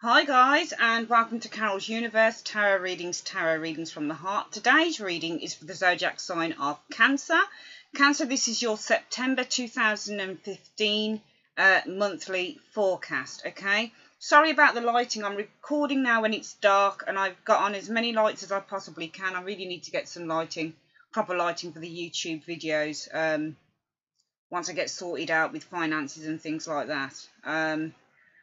Hi guys, and welcome to Carol's Universe Tarot Readings from the Heart. Today's reading is for the zodiac sign of Cancer. Cancer, this is your September 2015 monthly forecast, okay? Sorry about the lighting. I'm recording now when it's dark and I've got on as many lights as I possibly can. I really need to get some lighting, proper lighting for the YouTube videos once I get sorted out with finances and things like that.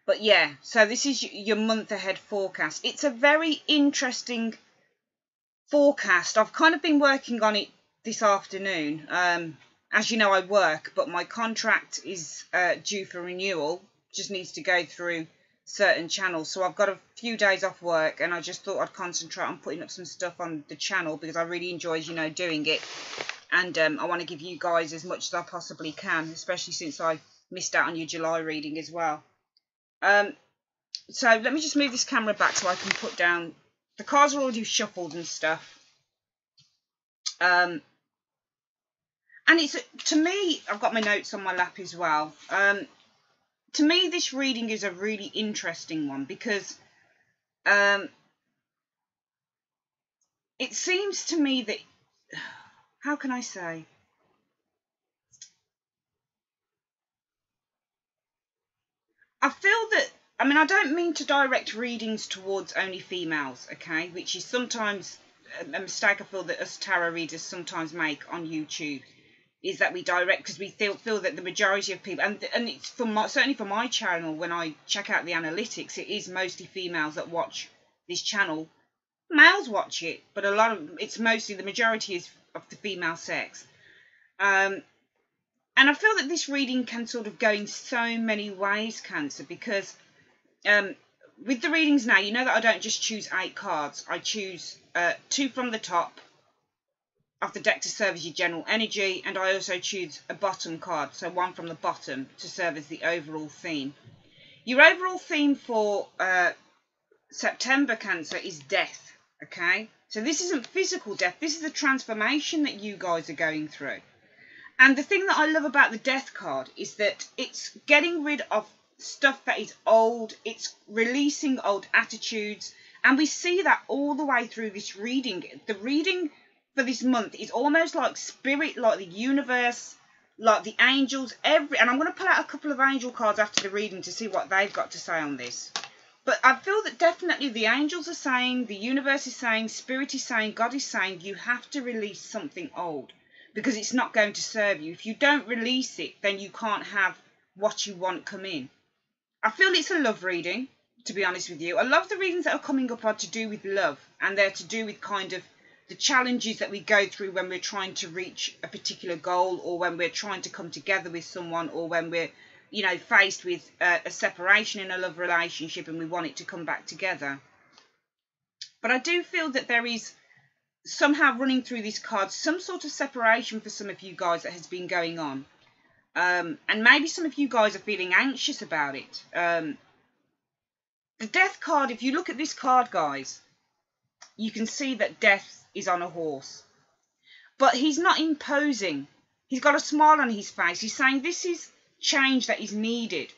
But yeah, so this is your month ahead forecast. It's a very interesting forecast. I've kind of been working on it this afternoon. As you know, I work, but my contract is due for renewal. Just needs to go through certain channels. So I've got a few days off work and I just thought I'd concentrate on putting up some stuff on the channel because I really enjoy, doing it. And I want to give you guys as much as I possibly can, especially since I missed out on your July reading as well. So let me just move this camera back so I can put down, the cards are already shuffled and stuff. And it's, to me, I've got my notes on my lap as well. To me, this reading is a really interesting one because it seems to me that, how can I say? I feel that, I don't mean to direct readings towards only females, okay? Which is sometimes a mistake I feel that us tarot readers sometimes make on YouTube. Is that we direct, because we feel that the majority of people, and it's certainly for my channel, when I check out the analytics, it is mostly females that watch this channel. Males watch it, but it's mostly, the majority is of the female sex. And I feel that this reading can sort of go in so many ways, Cancer, because with the readings now, you know that I don't just choose 8 cards. I choose 2 from the top of the deck to serve as your general energy, and I also choose a bottom card, so 1 from the bottom to serve as the overall theme. Your overall theme for September, Cancer, is death, okay? So this isn't physical death. This is a transformation that you guys are going through. And the thing that I love about the death card is that it's getting rid of stuff that is old. It's releasing old attitudes. And we see that all the way through this reading. The reading for this month is almost like spirit, like the universe, like the angels. And I'm going to pull out a couple of angel cards after the reading to see what they've got to say on this. But I feel that definitely the angels are saying, the universe is saying, spirit is saying, God is saying, you have to release something old. Because it's not going to serve you. If you don't release it, then you can't have what you want come in. I feel it's a love reading, to be honest with you. A lot of the readings that are coming up are to do with love. And they're to do with kind of the challenges that we go through when we're trying to reach a particular goal, or when we're trying to come together with someone, or when we're, faced with a separation in a love relationship and we want it to come back together. But I do feel that there is somehow running through these cards some sort of separation for some of you guys that has been going on, and maybe some of you guys are feeling anxious about it. The death card, if you look at this card, guys, you can see that death is on a horse, but he's not imposing. He's got a smile on his face. He's saying this is change that is needed.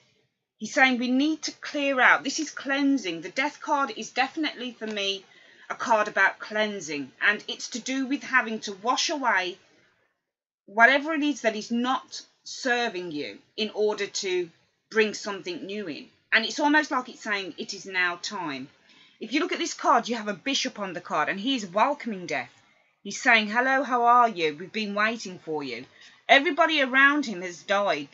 He's saying we need to clear out. This is cleansing. The death card is definitely, for me, a card about cleansing, and it's to do with having to wash away whatever it is that is not serving you in order to bring something new in. And it's almost like it's saying it is now time. If you look at this card, you have a bishop on the card, and he's welcoming death. He's saying, hello, how are you? We've been waiting for you. Everybody around him has died.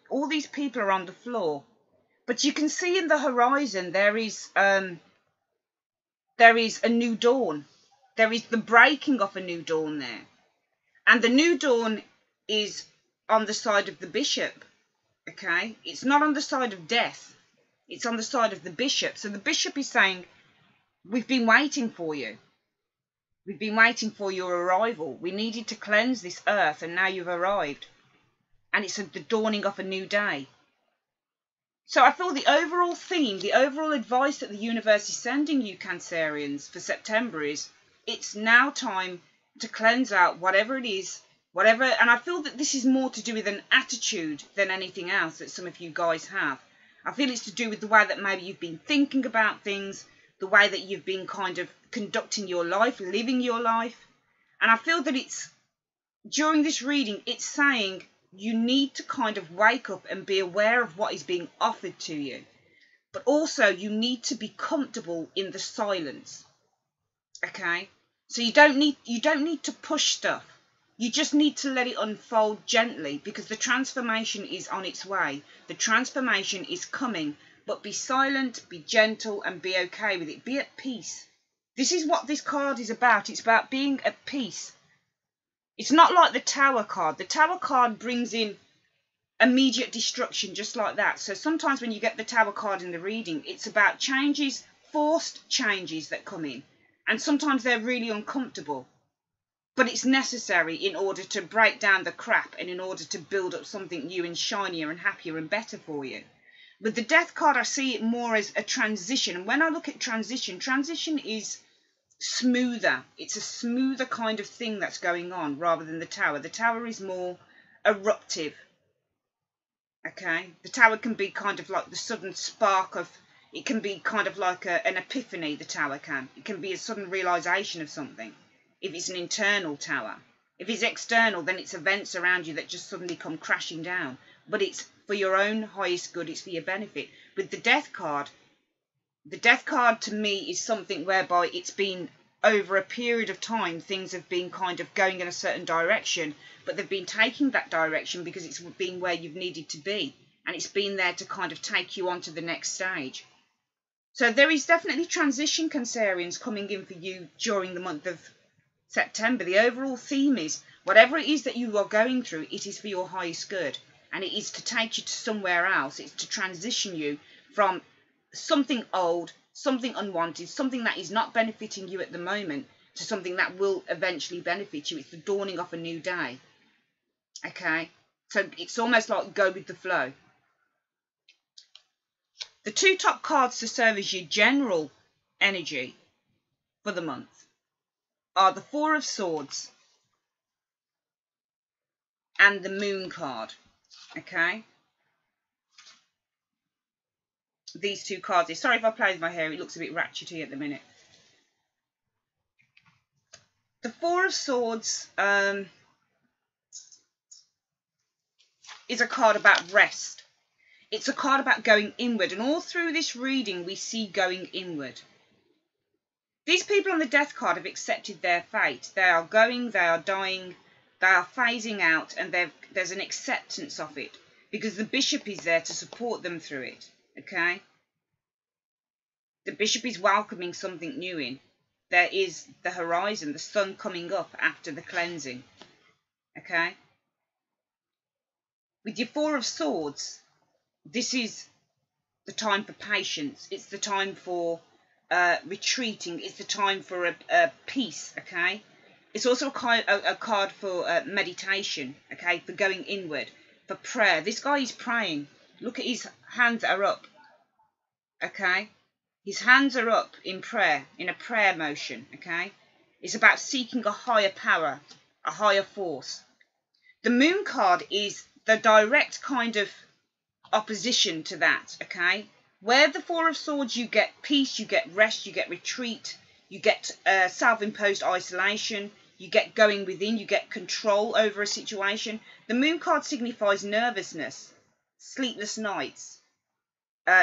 All these people are on the floor, but you can see in the horizon there is a new dawn. There is the breaking of a new dawn there. And the new dawn is on the side of the bishop. Okay? It's not on the side of death. It's on the side of the bishop. So the bishop is saying, we've been waiting for you. We've been waiting for your arrival. We needed to cleanse this earth, and now you've arrived. And it's the dawning of a new day. So I feel the overall theme, the overall advice that the universe is sending you, Cancerians, for September is, it's now time to cleanse out whatever it is, and I feel that this is more to do with an attitude than anything else that some of you guys have. I feel it's to do with the way that maybe you've been thinking about things, the way that you've been kind of conducting your life, living your life. And I feel that it's, during this reading, it's saying you need to kind of wake up and be aware of what is being offered to you. But also you need to be comfortable in the silence. Okay? So you don't need to push stuff. You just need to let it unfold gently, because the transformation is on its way. The transformation is coming. But be silent, be gentle, and be okay with it. Be at peace. This is what this card is about. It's about being at peace. It's not like the Tower card. The Tower card brings in immediate destruction just like that. So sometimes when you get the Tower card in the reading, it's about changes, forced changes that come in. And sometimes they're really uncomfortable. But it's necessary in order to break down the crap and in order to build up something new and shinier and happier and better for you. With the Death card, I see it more as a transition. And when I look at transition, transition is smoother. It's a smoother kind of thing that's going on rather than the Tower. The Tower is more eruptive. Okay? The Tower can be kind of like the sudden spark of, it can be kind of like an epiphany, the Tower can. It can be a sudden realisation of something, if it's an internal Tower. If it's external, then it's events around you that just suddenly come crashing down. But it's for your own highest good, it's for your benefit. With the Death card to me is something whereby it's been over a period of time, things have been kind of going in a certain direction, but they've been taking that direction because it's been where you've needed to be. And it's been there to kind of take you on to the next stage. So there is definitely transition, Cancerians, coming in for you during the month of September. The overall theme is, whatever it is that you are going through, it is for your highest good. And it is to take you to somewhere else. It's to transition you from something old, something unwanted, something that is not benefiting you at the moment, to something that will eventually benefit you. It's the dawning of a new day. Okay? So it's almost like go with the flow. The two top cards to serve as your general energy for the month are the Four of Swords and the Moon card. Okay? These two cards. Sorry if I play with my hair, it looks a bit ratchety at the minute. The Four of Swords is a card about rest. It's a card about going inward. And all through this reading, we see going inward. These people on the Death card have accepted their fate. They are going, they are dying, they are phasing out, and there's an acceptance of it. Because the Bishop is there to support them through it. Okay? The Bishop is welcoming something new in. There is the horizon, the sun coming up after the cleansing. Okay? With your Four of Swords, this is the time for patience. It's the time for retreating. It's the time for a peace, okay? It's also a card for meditation, okay? For going inward, for prayer. This guy is praying. Look at his hands are up, okay? His hands are up in prayer, in a prayer motion, okay? It's about seeking a higher power, a higher force. The Moon card is the direct kind of opposition to that, okay? Where the Four of Swords, you get peace, you get rest, you get retreat, you get self-imposed isolation, you get going within, you get control over a situation. The Moon card signifies nervousness, sleepless nights,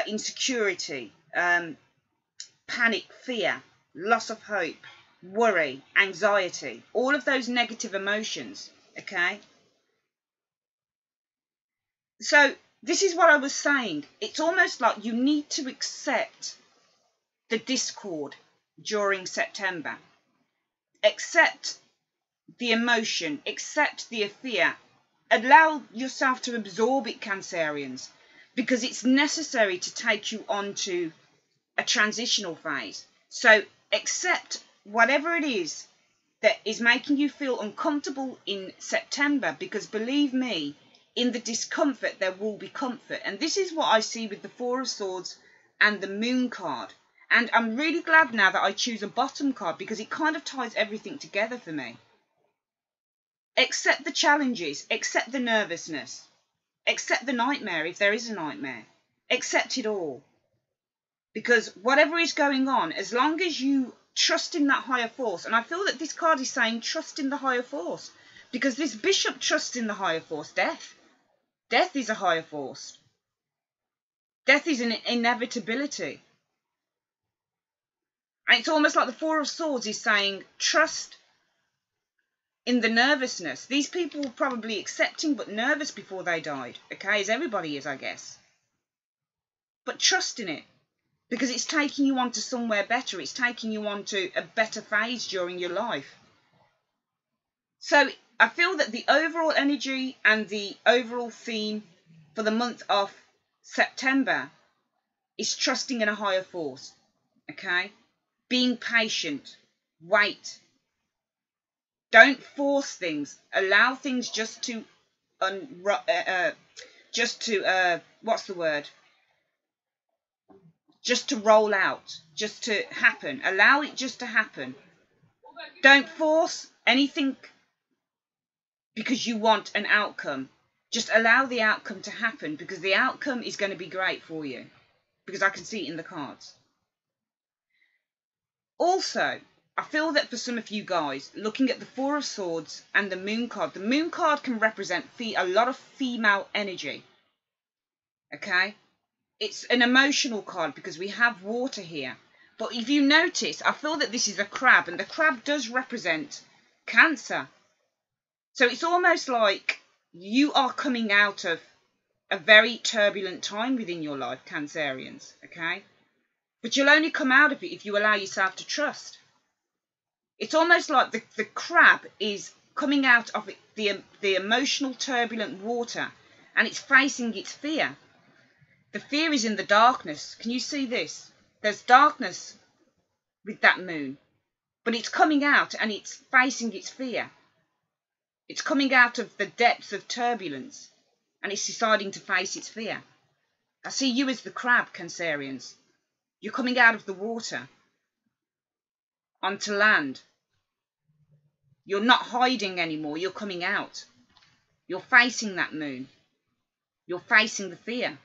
insecurity, panic, fear, loss of hope, worry, anxiety, all of those negative emotions, okay? So this is what I was saying. It's almost like you need to accept the discord during September. Accept the emotion. Accept the fear. Allow yourself to absorb it, Cancerians, because it's necessary to take you on to a transitional phase. So accept whatever it is that is making you feel uncomfortable in September, because believe me, in the discomfort, there will be comfort. And this is what I see with the Four of Swords and the Moon card. And I'm really glad now that I choose a bottom card, because it kind of ties everything together for me. Accept the challenges. Accept the nervousness. Accept the nightmare, if there is a nightmare. accept it all. Because whatever is going on, as long as you trust in that higher force, and I feel that this card is saying trust in the higher force, because this bishop trusts in the higher force, death. Death is a higher force. Death is an inevitability. And it's almost like the Four of Swords is saying trust in the nervousness. These people were probably accepting but nervous before they died, okay, as everybody is, I guess. But trust in it, because it's taking you on to somewhere better. It's taking you on to a better phase during your life. So I feel that the overall energy and the overall theme for the month of September is trusting in a higher force, okay? Being patient, wait. Don't force things. Allow things just to, what's the word? Just to roll out, just to happen. Allow it just to happen. Don't force anything because you want an outcome. Just allow the outcome to happen, because the outcome is going to be great for you. Because I can see it in the cards. Also, I feel that for some of you guys, looking at the Four of Swords and the Moon card can represent a lot of female energy. Okay? It's an emotional card because we have water here. But if you notice, I feel that this is a crab, and the crab does represent Cancer. So it's almost like you are coming out of a very turbulent time within your life, Cancerians, okay? But you'll only come out of it if you allow yourself to trust. It's almost like the crab is coming out of the emotional turbulent water, and it's facing its fear. The fear is in the darkness. Can you see this? There's darkness with that moon, but it's coming out and it's facing its fear. It's coming out of the depths of turbulence, and it's deciding to face its fear. I see you as the crab, Cancerians. You're coming out of the water onto land. You're not hiding anymore. You're coming out. You're facing that moon. You're facing the fear.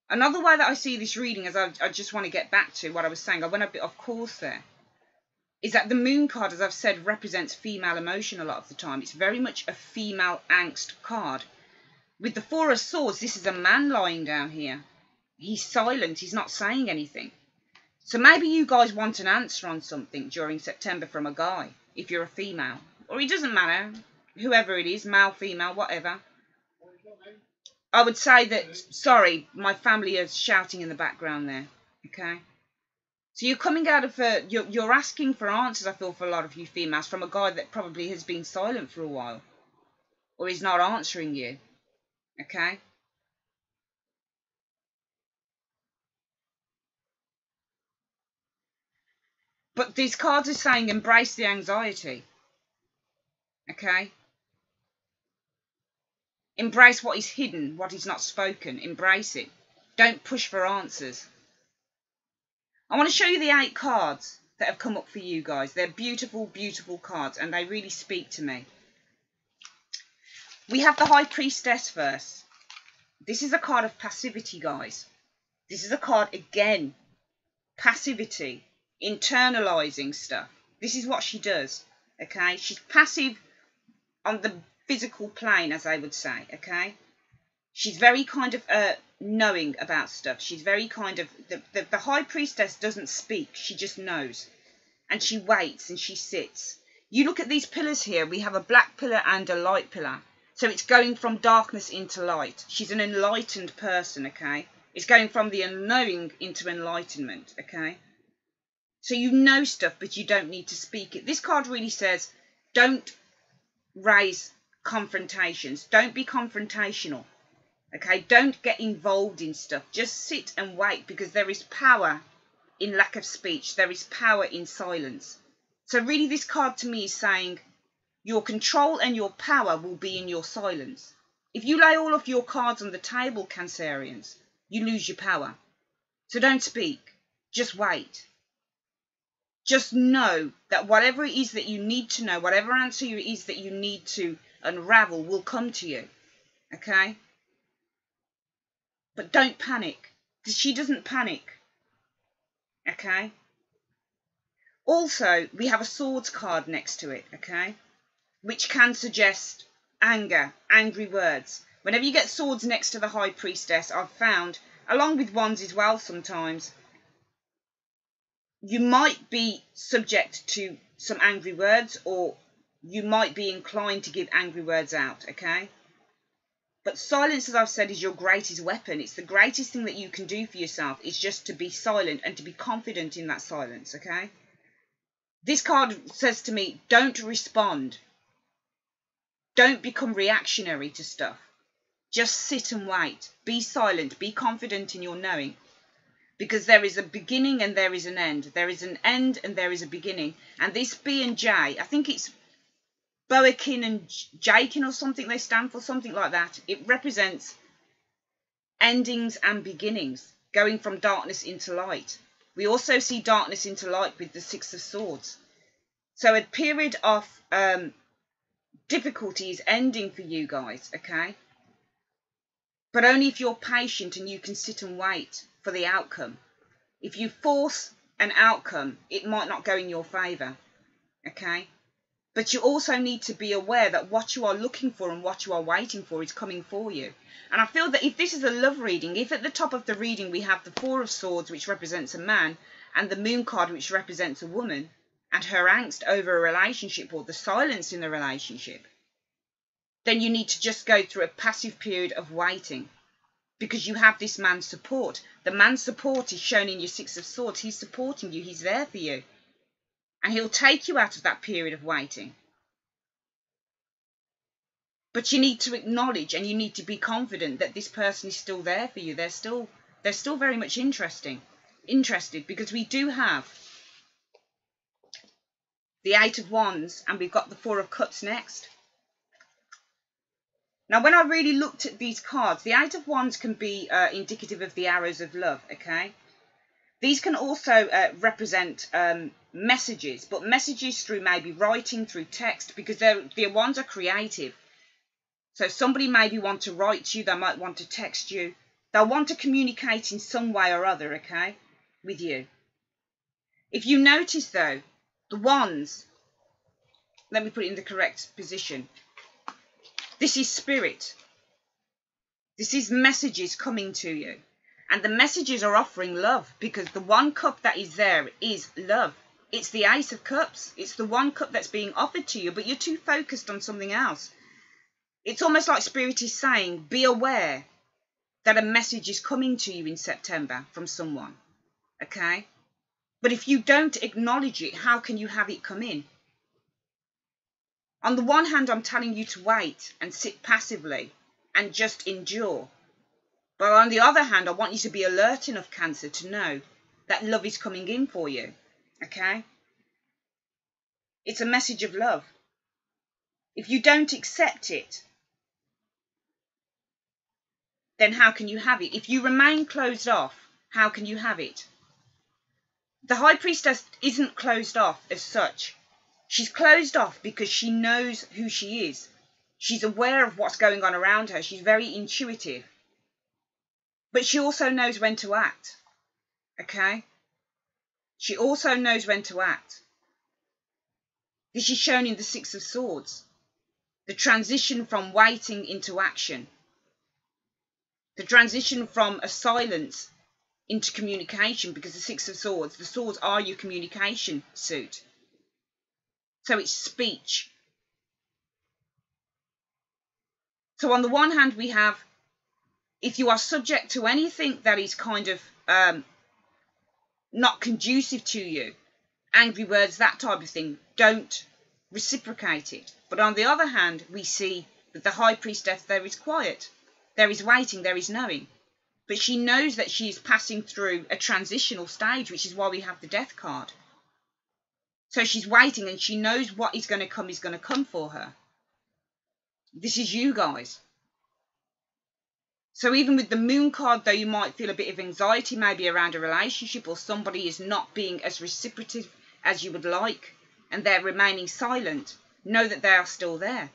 Another way that I see this reading, as I just want to get back to what I was saying, I went a bit off course there, is that the Moon card, as I've said, represents female emotion a lot of the time. It's very much a female angst card. With the Four of Swords, this is a man lying down here. He's silent. He's not saying anything. So maybe you guys want an answer on something during September from a guy, if you're a female. Or it doesn't matter, whoever it is, male, female, whatever. I would say that, sorry, my family is shouting in the background there, okay? So you're coming out of you're asking for answers, I feel, for a lot of you females, from a guy that probably has been silent for a while. Or is not answering you, okay? But these cards are saying embrace the anxiety, okay? Embrace what is hidden, what is not spoken. Embrace it. Don't push for answers. I want to show you the 8 cards that have come up for you guys. They're beautiful, beautiful cards, and they really speak to me. We have the High Priestess first. This is a card of passivity, guys. This is a card, again, passivity, internalizing stuff. This is what she does, okay? She's passive on the physical plane, as I would say, okay? She's very kind of knowing about stuff. She's very kind of, the High Priestess doesn't speak, she just knows. And she waits and she sits. You look at these pillars here, we have a black pillar and a light pillar. So it's going from darkness into light. She's an enlightened person, okay? It's going from the unknowing into enlightenment, okay? So you know stuff, but you don't need to speak it. This card really says, don't raise confrontations. Don't be confrontational. Okay, don't get involved in stuff. Just sit and wait, because there is power in lack of speech. There is power in silence. So really this card to me is saying your control and your power will be in your silence. If you lay all of your cards on the table, Cancerians, you lose your power. So don't speak. Just wait. Just know that whatever it is that you need to know, whatever answer it is that you need to unravel will come to you, okay? But don't panic, because she doesn't panic, okay? Also, we have a swords card next to it, okay? Which can suggest anger, angry words. Whenever you get swords next to the High Priestess, I've found, along with wands as well sometimes, you might be subject to some angry words, or you might be inclined to give angry words out, okay? But silence, as I've said, is your greatest weapon. It's the greatest thing that you can do for yourself, is just to be silent and to be confident in that silence, okay? This card says to me, don't respond. Don't become reactionary to stuff. Just sit and wait. Be silent. Be confident in your knowing. Because there is a beginning and there is an end. There is an end and there is a beginning. And this B and J, I think it's Boakin and Jakin or something, they stand for, something like that. It represents endings and beginnings, going from darkness into light. We also see darkness into light with the Six of Swords. So a period of difficulty is ending for you guys, okay? But only if you're patient and you can sit and wait for the outcome. If you force an outcome, it might not go in your favour, okay? But you also need to be aware that what you are looking for and what you are waiting for is coming for you. And I feel that if this is a love reading, if at the top of the reading we have the Four of Swords, which represents a man, and the Moon card, which represents a woman, and her angst over a relationship or the silence in the relationship, then you need to just go through a passive period of waiting, because you have this man's support. The man's support is shown in your Six of Swords. He's supporting you. He's there for you. And he'll take you out of that period of waiting. But you need to acknowledge and you need to be confident that this person is still there for you. They're still very much interested, because we do have the Eight of Wands and we've got the Four of Cups next. Now, when I really looked at these cards, the Eight of Wands can be indicative of the arrows of love, okay? These can also represent messages, but messages through maybe writing, through text, because the wands are creative. So somebody maybe want to write to you, they might want to text you. They'll want to communicate in some way or other, okay, with you. If you notice, though, the wands, let me put it in the correct position. This is spirit. This is messages coming to you. And the messages are offering love, because the one cup that is there is love. It's the Ace of Cups. It's the one cup that's being offered to you, but you're too focused on something else. It's almost like Spirit is saying, be aware that a message is coming to you in September from someone, okay? But if you don't acknowledge it, how can you have it come in? On the one hand, I'm telling you to wait and sit passively and just endure. But on the other hand, I want you to be alert enough, Cancer, to know that love is coming in for you, okay? It's a message of love. If you don't accept it, then how can you have it? If you remain closed off, how can you have it? The High Priestess isn't closed off as such. She's closed off because she knows who she is. She's aware of what's going on around her. She's very intuitive. But she also knows when to act, okay? She also knows when to act. This is shown in the Six of Swords. The transition from waiting into action. The transition from a silence into communication, because the Six of Swords, the swords are your communication suit. So it's speech. So on the one hand, we have, if you are subject to anything that is kind of not conducive to you, angry words, that type of thing, don't reciprocate it. But on the other hand, we see that the High Priestess, there is quiet. There is waiting, there is knowing. But she knows that she is passing through a transitional stage, which is why we have the Death card. So she's waiting and she knows what is going to come for her. This is you guys. So even with the Moon card, though you might feel a bit of anxiety maybe around a relationship, or somebody is not being as reciprocative as you would like and they're remaining silent, know that they are still there.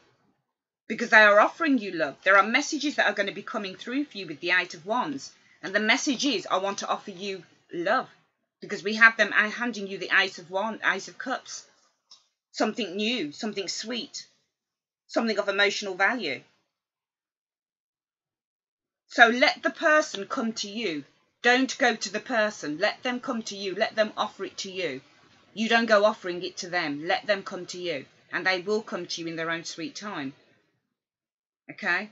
because they are offering you love. There are messages that are going to be coming through for you with the Eight of Wands. And the message is, I want to offer you love. Because we have them handing you the Ace of Cups. Something new, something sweet, something of emotional value. So let the person come to you. Don't go to the person. Let them come to you. Let them offer it to you. You don't go offering it to them. Let them come to you. And they will come to you in their own sweet time. Okay?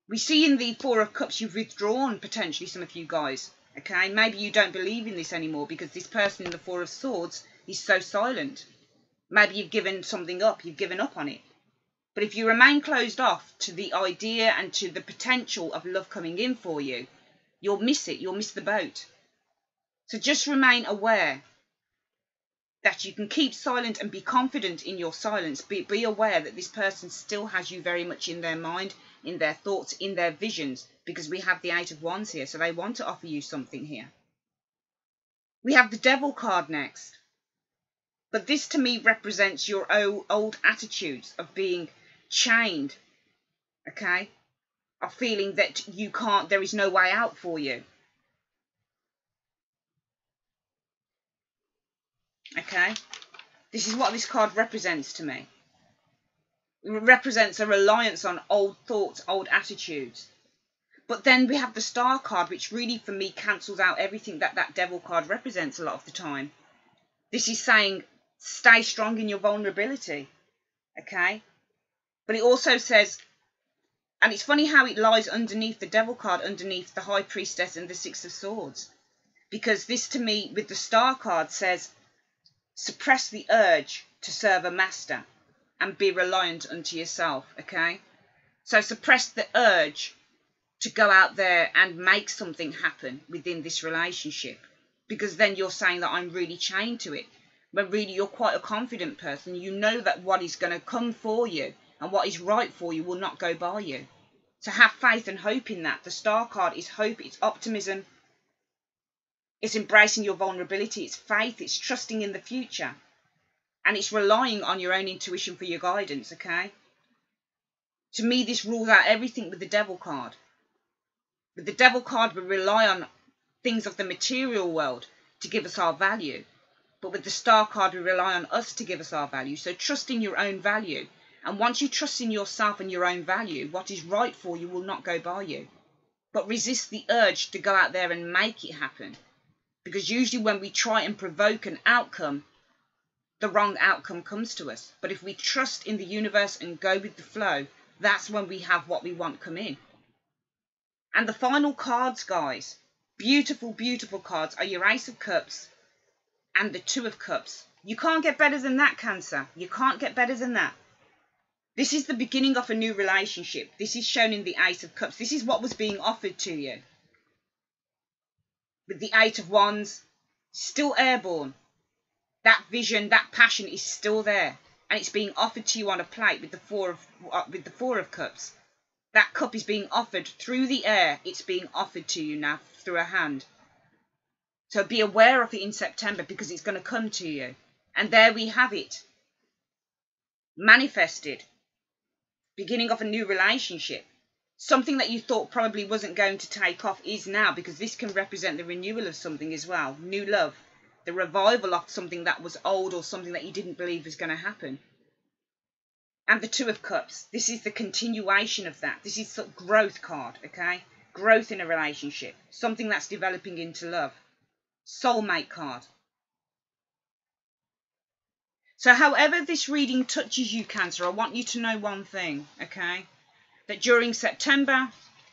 We see in the Four of Cups you've withdrawn, potentially, some of you guys. Okay? Maybe you don't believe in this anymore because this person in the Four of Swords is so silent. Maybe you've given something up. You've given up on it. But if you remain closed off to the idea and to the potential of love coming in for you, you'll miss it. You'll miss the boat. So just remain aware that you can keep silent and be confident in your silence. Be aware that this person still has you very much in their mind, in their thoughts, in their visions, because we have the Eight of Wands here. So they want to offer you something here. We have the Devil card next. But this to me represents your old attitudes of being chained, okay, of feeling that you can't, there is no way out for you, okay. This is what this card represents to me. It represents a reliance on old thoughts, old attitudes. But then we have the Star card, which really for me cancels out everything that Devil card represents a lot of the time. This is saying stay strong in your vulnerability, okay. But it also says, and it's funny how it lies underneath the Devil card, underneath the High Priestess and the Six of Swords. Because this to me, with the Star card, says, suppress the urge to serve a master and be reliant unto yourself, okay? So suppress the urge to go out there and make something happen within this relationship. Because then you're saying that I'm really chained to it. But really you're quite a confident person. You know that what is going to come for you and what is right for you will not go by you. So have faith and hope in that. The Star card is hope, it's optimism, it's embracing your vulnerability, it's faith, it's trusting in the future. And it's relying on your own intuition for your guidance, okay? To me, this rules out everything with the Devil card. With the Devil card, we rely on things of the material world to give us our value. But with the Star card, we rely on us to give us our value. So trust in your own value. And once you trust in yourself and your own value, what is right for you will not go by you. But resist the urge to go out there and make it happen. Because usually when we try and provoke an outcome, the wrong outcome comes to us. But if we trust in the universe and go with the flow, that's when we have what we want come in. And the final cards, guys, beautiful, beautiful cards, are your Ace of Cups and the Two of Cups. You can't get better than that, Cancer. You can't get better than that. This is the beginning of a new relationship. This is shown in the Ace of Cups. This is what was being offered to you. With the Eight of Wands, still airborne. That vision, that passion is still there. And it's being offered to you on a plate with the Four of Cups. That cup is being offered through the air. It's being offered to you now through a hand. So be aware of it in September because it's going to come to you. And there we have it. Manifested. Beginning of a new relationship. Something that you thought probably wasn't going to take off is now, because this can represent the renewal of something as well. New love. The revival of something that was old or something that you didn't believe was going to happen. And the Two of Cups. This is the continuation of that. This is the growth card, okay? Growth in a relationship. Something that's developing into love. Soulmate card. So however this reading touches you, Cancer, I want you to know one thing, okay? That during September,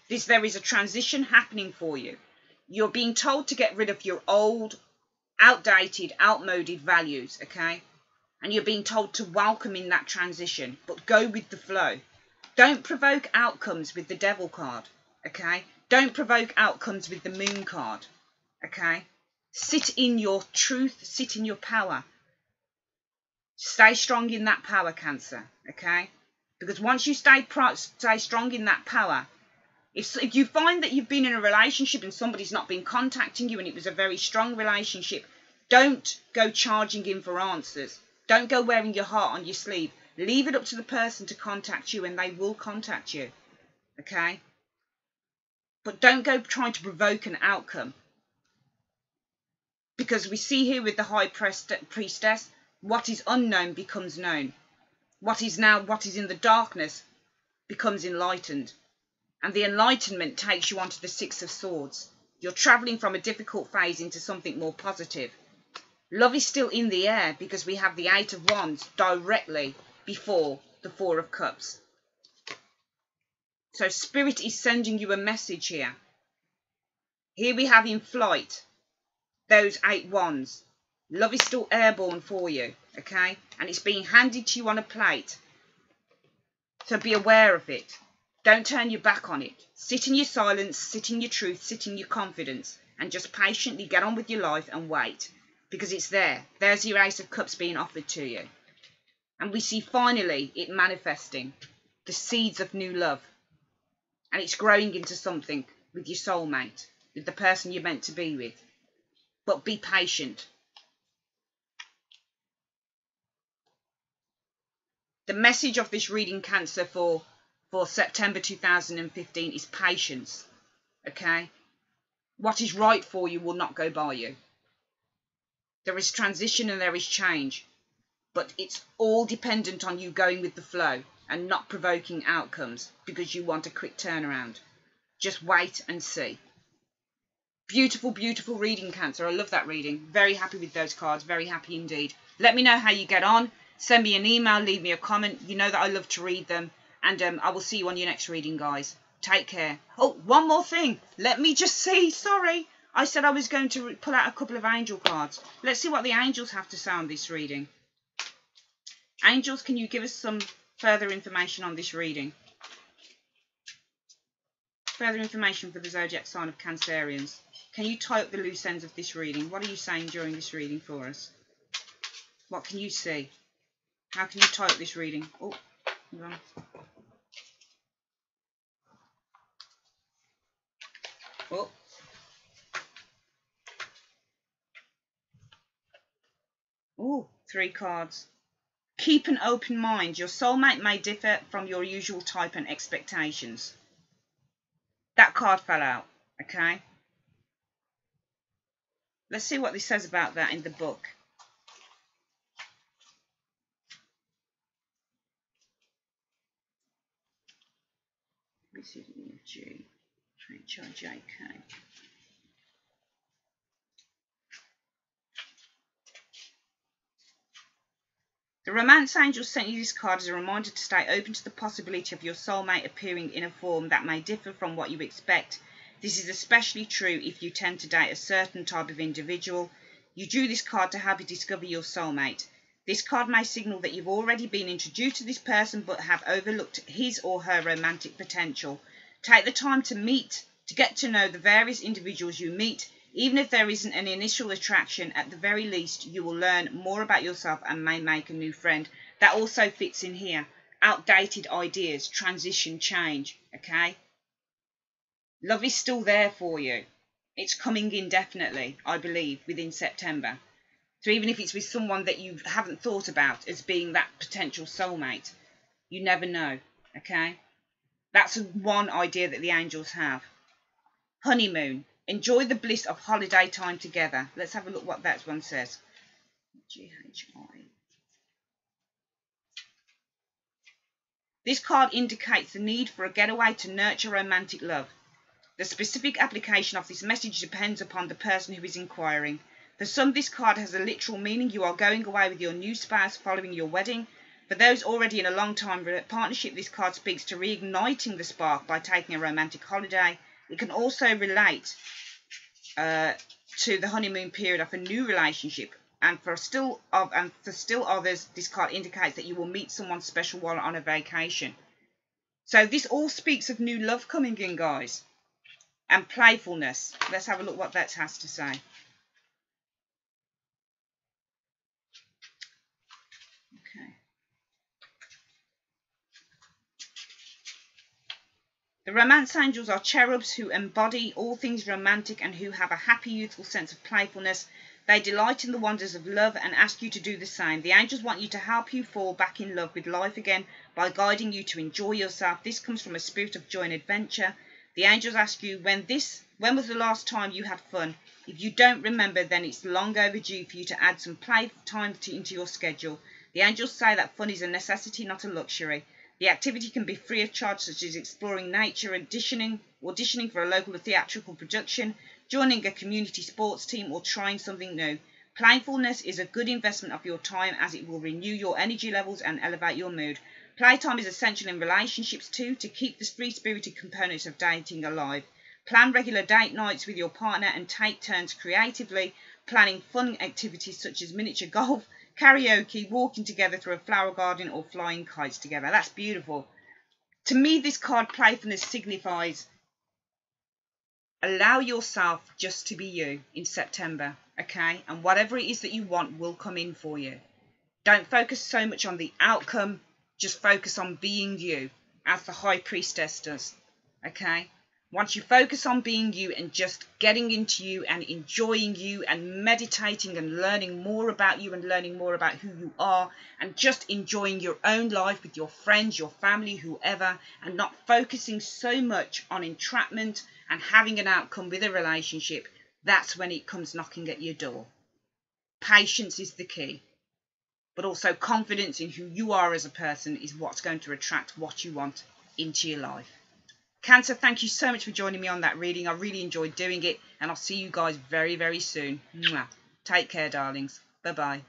there is a transition happening for you. You're being told to get rid of your old, outdated, outmoded values, okay? And you're being told to welcome in that transition, but go with the flow. Don't provoke outcomes with the Devil card, okay? Don't provoke outcomes with the Moon card, okay? Sit in your truth, sit in your power. Stay strong in that power, Cancer, okay? Because once you stay strong in that power, if you find that you've been in a relationship and somebody's not been contacting you and it was a very strong relationship, don't go charging in for answers. Don't go wearing your heart on your sleeve. Leave it up to the person to contact you, and they will contact you. Okay? But don't go trying to provoke an outcome. Because we see here with the High Priestess, what is unknown becomes known. What is in the darkness becomes enlightened. And the enlightenment takes you onto the Six of Swords. You're travelling from a difficult phase into something more positive. Love is still in the air because we have the Eight of Wands directly before the Four of Cups. So Spirit is sending you a message here. Here we have in flight those 8 wands. Love is still airborne for you, okay? And it's being handed to you on a plate. So be aware of it. Don't turn your back on it. Sit in your silence, sit in your truth, sit in your confidence, and just patiently get on with your life and wait. Because it's there. There's your Ace of Cups being offered to you. And we see finally it manifesting. The seeds of new love. And it's growing into something with your soulmate. With the person you're meant to be with. But be patient. The message of this reading, Cancer, for September 2015 is patience. Okay? What is right for you will not go by you. There is transition and there is change. But it's all dependent on you going with the flow and not provoking outcomes because you want a quick turnaround. Just wait and see. Beautiful, beautiful reading, Cancer. I love that reading. Very happy with those cards. Very happy indeed. Let me know how you get on. Send me an email. Leave me a comment. You know that I love to read them. And I will see you on your next reading, guys. Take care. Oh, one more thing. Let me just see. Sorry. I said I was going to pull out a couple of angel cards. Let's see what the angels have to say on this reading. Angels, can you give us some further information on this reading? Further information for the zodiac sign of Cancerians. Can you tie up the loose ends of this reading? What are you saying during this reading for us? What can you see? How can you tie up this reading? Oh, hang on. Oh. Oh, 3 cards. Keep an open mind. Your soulmate may differ from your usual type and expectations. That card fell out, okay? Let's see what this says about that in the book. BCDFG, HIJK. The Romance Angel sent you this card as a reminder to stay open to the possibility of your soulmate appearing in a form that may differ from what you expect. This is especially true if you tend to date a certain type of individual. You drew this card to help you discover your soulmate. This card may signal that you've already been introduced to this person but have overlooked his or her romantic potential. Take the time to get to know the various individuals you meet. Even if there isn't an initial attraction, at the very least, you will learn more about yourself and may make a new friend. That also fits in here. Outdated ideas, transition, change, okay? Love is still there for you. It's coming in definitely, I believe, within September. So even if it's with someone that you haven't thought about as being that potential soulmate, you never know, okay? That's one idea that the angels have. Honeymoon. Enjoy the bliss of holiday time together. Let's have a look what that one says. GHI. This card indicates the need for a getaway to nurture romantic love. The specific application of this message depends upon the person who is inquiring. For some, this card has a literal meaning. You are going away with your new spouse following your wedding. For those already in a long-time partnership, this card speaks to reigniting the spark by taking a romantic holiday. It can also relate to the honeymoon period of a new relationship. And for still others, this card indicates that you will meet someone special while on a vacation. So this all speaks of new love coming in, guys. And playfulness. Let's have a look what that has to say. Okay. The Romance Angels are cherubs who embody all things romantic and who have a happy, youthful sense of playfulness. They delight in the wonders of love and ask you to do the same. The angels want you to help you fall back in love with life again by guiding you to enjoy yourself. This comes from a spirit of joy and adventure. The angels ask you, when was the last time you had fun? If you don't remember, then it's long overdue for you to add some play time into your schedule. The angels say that fun is a necessity, not a luxury. The activity can be free of charge, such as exploring nature, auditioning for a local theatrical production, joining a community sports team, or trying something new. Playfulness is a good investment of your time, as it will renew your energy levels and elevate your mood. Playtime is essential in relationships too, to keep the free-spirited components of dating alive. Plan regular date nights with your partner and take turns creatively planning fun activities such as miniature golf, karaoke, walking together through a flower garden, or flying kites together. That's beautiful. To me, this card playfulness signifies allow yourself just to be you in September, okay? And whatever it is that you want will come in for you. Don't focus so much on the outcome. Just focus on being you, as the High Priestess does, okay? Once you focus on being you and just getting into you and enjoying you and meditating and learning more about you and learning more about who you are and just enjoying your own life with your friends, your family, whoever, and not focusing so much on entrapment and having an outcome with a relationship, that's when it comes knocking at your door. Patience is the key. But also confidence in who you are as a person is what's going to attract what you want into your life. Cancer, thank you so much for joining me on that reading. I really enjoyed doing it, and I'll see you guys very, very soon. Mwah. Take care, darlings. Bye-bye.